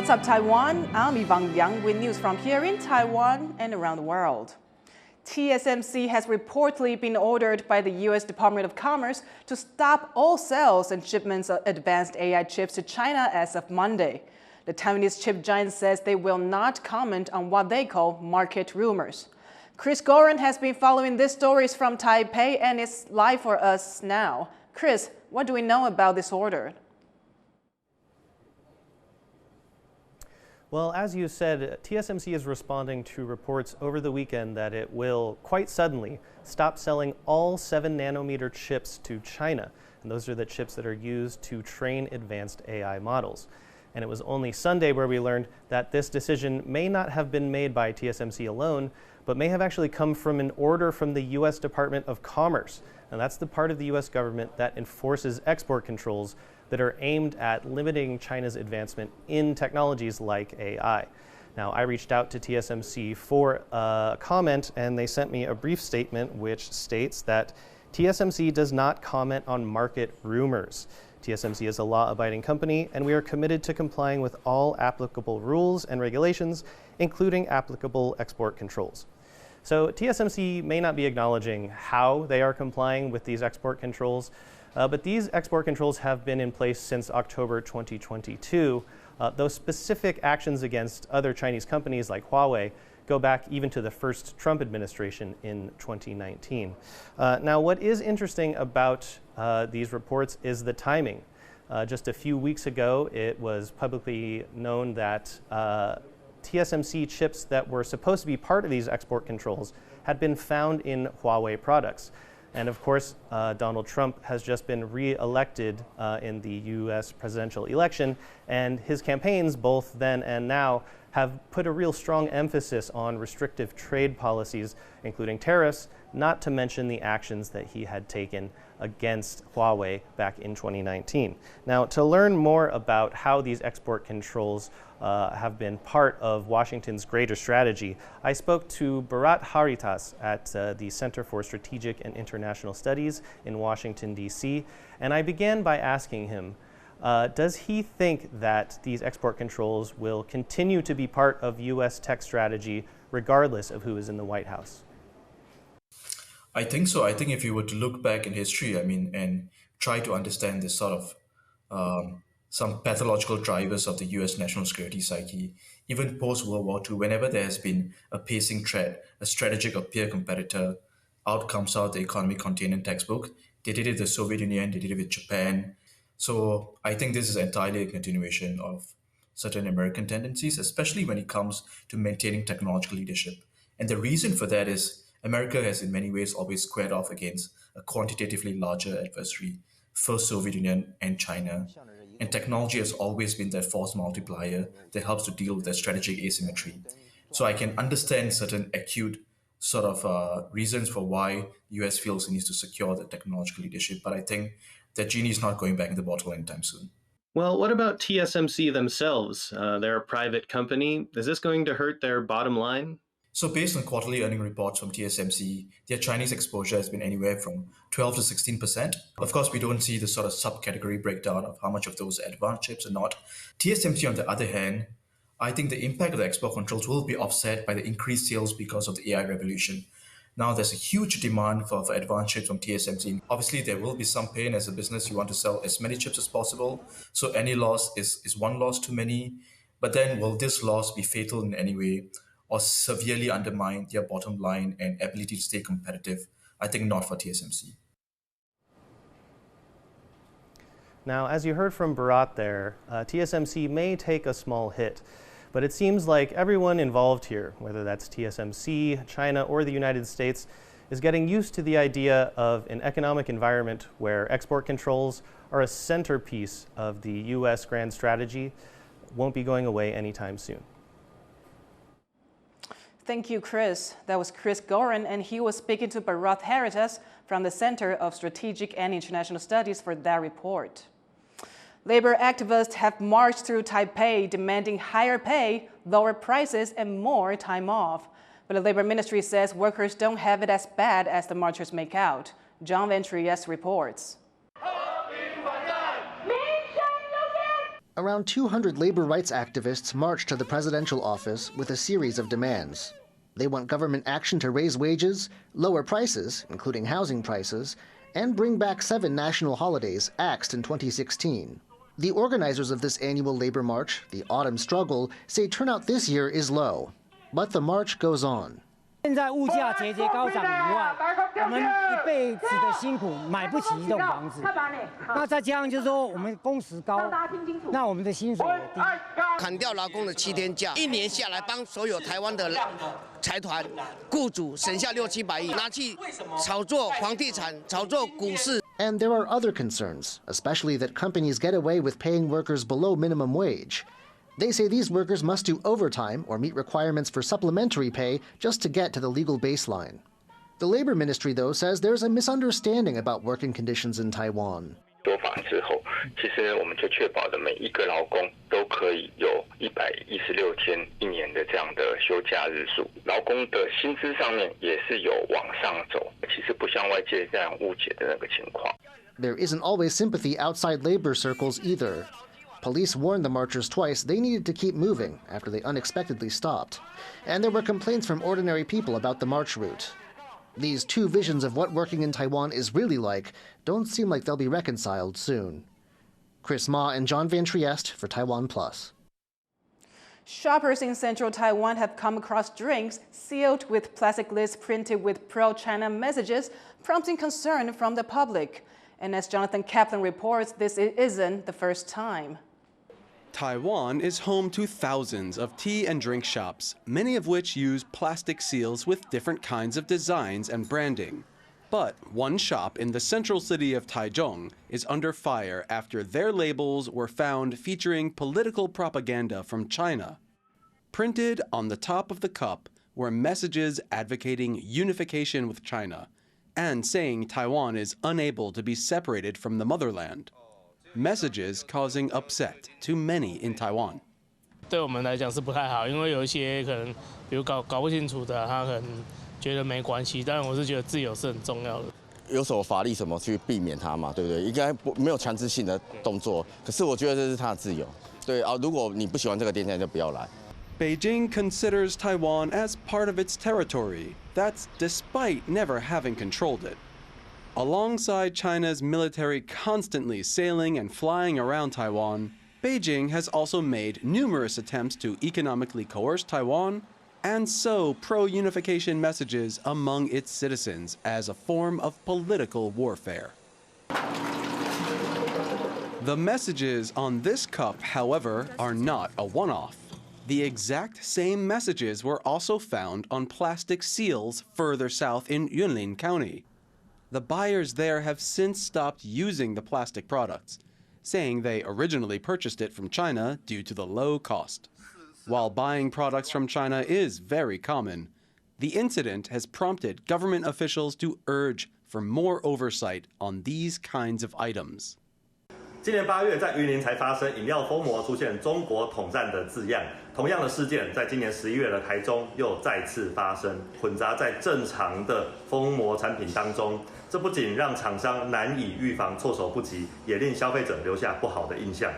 What's up, Taiwan? I'm Yvonne with news from here in Taiwan and around the world. TSMC has reportedly been ordered by the U.S. Department of Commerce to stop all sales and shipments of advanced AI chips to China as of Monday. The Taiwanese chip giant says they will not comment on what they call market rumors. Chris Gorin has been following these stories from Taipei and is live for us now. Chris, what do we know about this order? Well, as you said, TSMC is responding to reports over the weekend that it will, quite suddenly, stop selling all 7-nanometer chips to China. And those are the chips that are used to train advanced AI models. And it was only Sunday where we learned that this decision may not have been made by TSMC alone, but may have actually come from an order from the U.S. Department of Commerce. And that's the part of the U.S. government that enforces export controls that are aimed at limiting China's advancement in technologies like AI. Now, I reached out to TSMC for a comment, and they sent me a brief statement which states that TSMC does not comment on market rumors. TSMC is a law-abiding company, and we are committed to complying with all applicable rules and regulations, including applicable export controls. So TSMC may not be acknowledging how they are complying with these export controls, but these export controls have been in place since October 2022. Those specific actions against other Chinese companies like Huawei go back even to the first Trump administration in 2019. Now, what is interesting about these reports is the timing. Just a few weeks ago, it was publicly known that TSMC chips that were supposed to be part of these export controls had been found in Huawei products. And of course, Donald Trump has just been re-elected in the US presidential election, and his campaigns, both then and now, have put a real strong emphasis on restrictive trade policies, including tariffs, not to mention the actions that he had taken against Huawei back in 2019. Now, to learn more about how these export controls have been part of Washington's greater strategy, I spoke to Bharat Haritas at the Center for Strategic and International Studies in Washington, D.C., and I began by asking him, does he think that these export controls will continue to be part of U.S. tech strategy regardless of who is in the White House? I think so. I think if you were to look back in history, and try to understand this sort of some pathological drivers of the U.S. national security psyche, even post-World War II, whenever there has been a pacing threat, a strategic or peer competitor, out comes out the economic containment textbook. They did it with the Soviet Union, they did it with Japan. So I think this is entirely a continuation of certain American tendencies, especially when it comes to maintaining technological leadership. And the reason for that is America has in many ways always squared off against a quantitatively larger adversary, first Soviet Union and China. And technology has always been that force multiplier that helps to deal with that strategic asymmetry. So I can understand certain acute sort of reasons for why US feels it needs to secure the technological leadership, but I think that genie is not going back in the bottle anytime soon. Well, what about TSMC themselves? They're a private company. Is this going to hurt their bottom line? So based on quarterly earning reports from TSMC, their Chinese exposure has been anywhere from 12 to 16%. Of course, we don't see the sort of subcategory breakdown of how much of those are advanced chips or not. TSMC, on the other hand, I think the impact of the export controls will be offset by the increased sales because of the AI revolution. Now, there's a huge demand for advanced chips from TSMC. Obviously, there will be some pain as a business. You want to sell as many chips as possible. So any loss is one loss too many. But then will this loss be fatal in any way or severely undermine their bottom line and ability to stay competitive? I think not for TSMC. Now, as you heard from Bharat there, TSMC may take a small hit, but it seems like everyone involved here, whether that's TSMC, China, or the United States, is getting used to the idea of an economic environment where export controls are a centerpiece of the U.S. grand strategy, won't be going away anytime soon. Thank you, Chris. That was Chris Gorin, and he was speaking to Bharat Haritas from the Center of Strategic and International Studies for that report. Labor activists have marched through Taipei demanding higher pay, lower prices, and more time off. But the Labor Ministry says workers don't have it as bad as the marchers make out. John Ventrias reports. Around 200 labor rights activists marched to the presidential office with a series of demands. They want government action to raise wages, lower prices, including housing prices, and bring back 7 national holidays axed in 2016. The organizers of this annual labor march, the Autumn Struggle, say turnout this year is low. But the march goes on. 现在物价节节高涨以外，我们一辈子的辛苦买不起一栋房子，那再加上就是说我们工时高，那我们的薪水也低。砍掉劳工的7天假，1年下来帮所有台湾的财团、雇主省下600-700亿，拿去炒作房地产、炒作股市。 And there are other concerns, especially that companies get away with paying workers below minimum wage. They say these workers must do overtime or meet requirements for supplementary pay just to get to the legal baseline. The Labor Ministry, though, says there's a misunderstanding about working conditions in Taiwan. 修法之后，其实呢，我们就确保了每一个劳工都可以有116天1年的这样的休假日数，劳工的薪资上面也是有往上走，其实不像外界这样误解的那个情况。 There isn't always sympathy outside labor circles either. Police warned the marchers twice they needed to keep moving after they unexpectedly stopped. And there were complaints from ordinary people about the march route. These two visions of what working in Taiwan is really like don't seem like they'll be reconciled soon. Chris Ma and John Van Trieste for TaiwanPlus. Shoppers in central Taiwan have come across drinks sealed with plastic lids printed with pro-China messages, prompting concern from the public. And as Jonathan Kaplan reports, this isn't the first time. Taiwan is home to thousands of tea and drink shops, many of which use plastic seals with different kinds of designs and branding. But one shop in the central city of Taichung is under fire after their labels were found featuring political propaganda from China. Printed on the top of the cup were messages advocating unification with China and saying Taiwan is unable to be separated from the motherland. Messages causing upset to many in Taiwan. 对我们来讲是不太好，因为有一些可能，比如搞不清楚的，他可能觉得没关系，但我是觉得自由是很重要的。有什么法律什么去避免它嘛？对不对？应该没有强制性的动作，可是我觉得这是他的自由。对啊，如果你不喜欢这个店家，就不要来。 Beijing considers Taiwan as part of its territory. That's despite never having controlled it. Alongside China's military constantly sailing and flying around Taiwan, Beijing has also made numerous attempts to economically coerce Taiwan and sow pro-unification messages among its citizens as a form of political warfare. The messages on this cup, however, are not a one-off. The exact same messages were also found on plastic seals further south in Yunlin County. The buyers there have since stopped using the plastic products, saying they originally purchased it from China due to the low cost. While buying products from China is very common, the incident has prompted government officials to urge for more oversight on these kinds of items. 今年8月，在云林才发生饮料封膜出现"中国统战"的字样。同样的事件，在今年11月的台中又再次发生，混杂在正常的封膜产品当中。这不仅让厂商难以预防，措手不及，也令消费者留下不好的印象。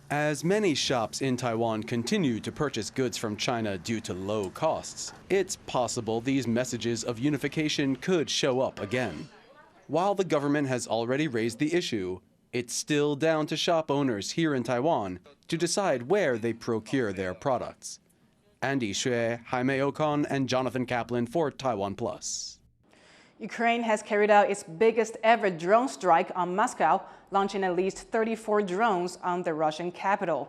As many shops in Taiwan continue to purchase goods from China due to low costs, it's possible these messages of unification could show up again. While the government has already raised the issue, it's still down to shop owners here in Taiwan to decide where they procure their products. Andy Xue, Jaime Ocon, and Jonathan Kaplan for TaiwanPlus. Ukraine has carried out its biggest ever drone strike on Moscow, launching at least 34 drones on the Russian capital.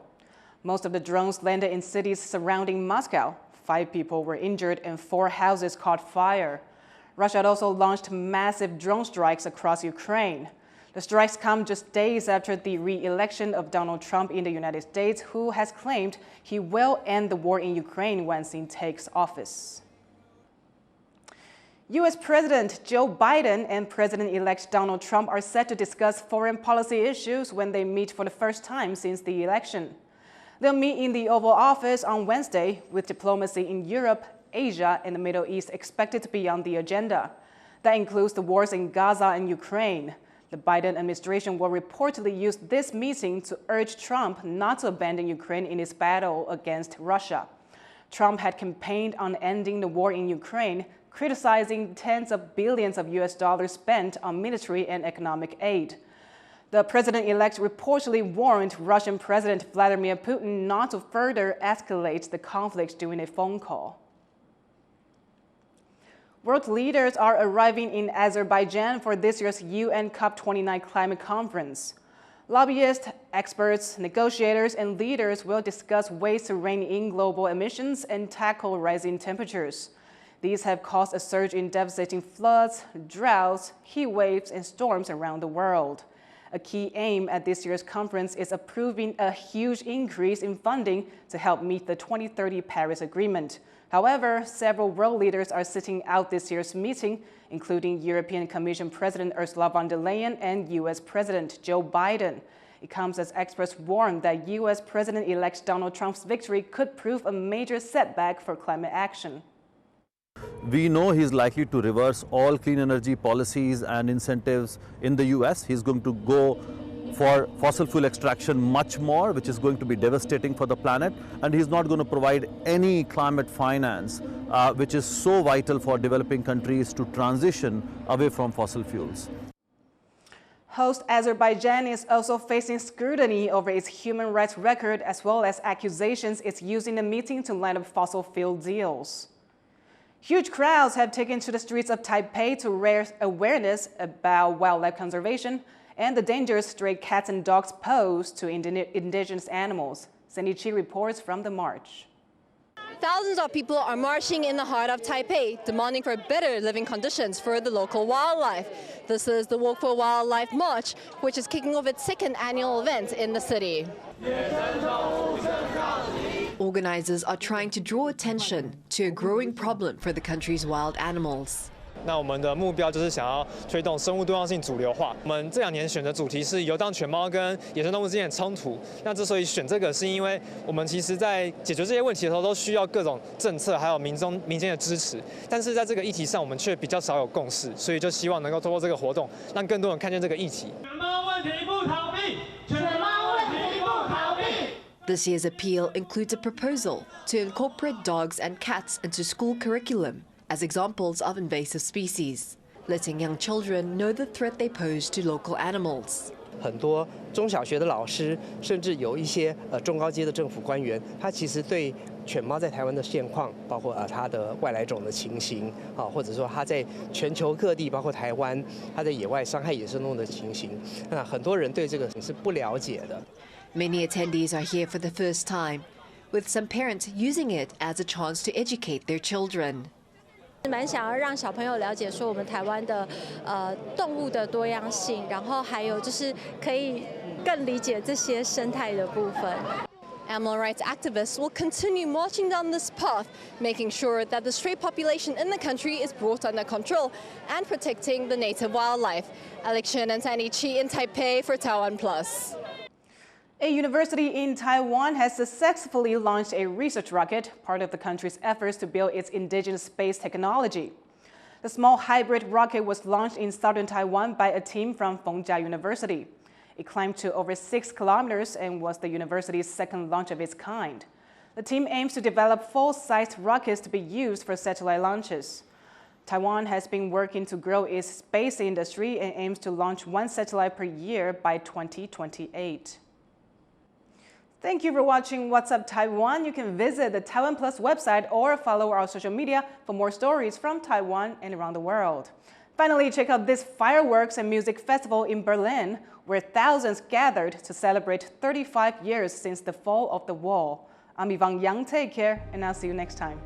Most of the drones landed in cities surrounding Moscow. 5 people were injured and 4 houses caught fire. Russia also launched massive drone strikes across Ukraine. The strikes come just days after the re-election of Donald Trump in the United States, who has claimed he will end the war in Ukraine once he takes office. U.S. President Joe Biden and President-elect Donald Trump are set to discuss foreign policy issues when they meet for the first time since the election. They'll meet in the Oval Office on Wednesday, with diplomacy in Europe, Asia, and the Middle East expected to be on the agenda. That includes the wars in Gaza and Ukraine. The Biden administration will reportedly use this meeting to urge Trump not to abandon Ukraine in its battle against Russia. Trump had campaigned on ending the war in Ukraine, criticizing tens of billions of US dollars spent on military and economic aid. The president-elect reportedly warned Russian President Vladimir Putin not to further escalate the conflict during a phone call. World leaders are arriving in Azerbaijan for this year's UN COP29 climate conference. Lobbyists, experts, negotiators, and leaders will discuss ways to rein in global emissions and tackle rising temperatures. These have caused a surge in devastating floods, droughts, heat waves, and storms around the world. A key aim at this year's conference is approving a huge increase in funding to help meet the 2030 Paris Agreement. However, several world leaders are sitting out this year's meeting, including European Commission President Ursula von der Leyen and U.S. President Joe Biden. It comes as experts warn that U.S. President-elect Donald Trump's victory could prove a major setback for climate action. We know he's likely to reverse all clean energy policies and incentives in the US. He's going to go for fossil fuel extraction much more, which is going to be devastating for the planet. And he's not going to provide any climate finance, which is so vital for developing countries to transition away from fossil fuels. Host Azerbaijan is also facing scrutiny over its human rights record, as well as accusations it's using the meeting to line up fossil fuel deals. Huge crowds have taken to the streets of Taipei to raise awareness about wildlife conservation and the dangers stray cats and dogs pose to indigenous animals. Sandy Chi reports from the march. Thousands of people are marching in the heart of Taipei, demanding for better living conditions for the local wildlife. This is the Walk for Wildlife March, which is kicking off its second annual event in the city. Organizers are trying to draw attention to a growing problem for the country's wild animals. 那我们的目标就是想要推动生物多样性主流化。我们这2年选的主题是游荡犬猫跟野生动物之间的冲突。那之所以选这个，是因为我们其实在解决这些问题的时候，都需要各种政策还有民间的支持。但是在这个议题上，我们却比较少有共识，所以就希望能够通过这个活动，让更多人看见这个议题。犬猫问题不逃避，犬猫问题不逃避。 This year's appeal includes a proposal to incorporate dogs and cats into school curriculum as examples of invasive species, letting young children know the threat they pose to local animals. 很多中小学的老师，甚至有一些中高阶的政府官员，他其实对犬猫在台湾的现况，包括它的外来种的情形，或者说它在全球各地，包括台湾，它在野外伤害野生动物的情形，那很多人对这个是不了解的。 Many attendees are here for the first time, with some parents using it as a chance to educate their children. 蛮想要让小朋友了解说我们台湾的动物的多样性，然后还有就是可以更理解这些生态的部分。Animal rights activists will continue marching down this path, making sure that the stray population in the country is brought under control and protecting the native wildlife. Alex Chen and Sandy Chi in Taipei for TaiwanPlus. A university in Taiwan has successfully launched a research rocket, part of the country's efforts to build its indigenous space technology. The small hybrid rocket was launched in southern Taiwan by a team from Fengjia University. It climbed to over 6 kilometers and was the university's second launch of its kind. The team aims to develop full-sized rockets to be used for satellite launches. Taiwan has been working to grow its space industry and aims to launch 1 satellite per year by 2028. Thank you for watching What's Up Taiwan. You can visit the TaiwanPlus website or follow our social media for more stories from Taiwan and around the world. Finally, check out this fireworks and music festival in Berlin, where thousands gathered to celebrate 35 years since the fall of the wall. I'm Yvonne. Take care, and I'll see you next time.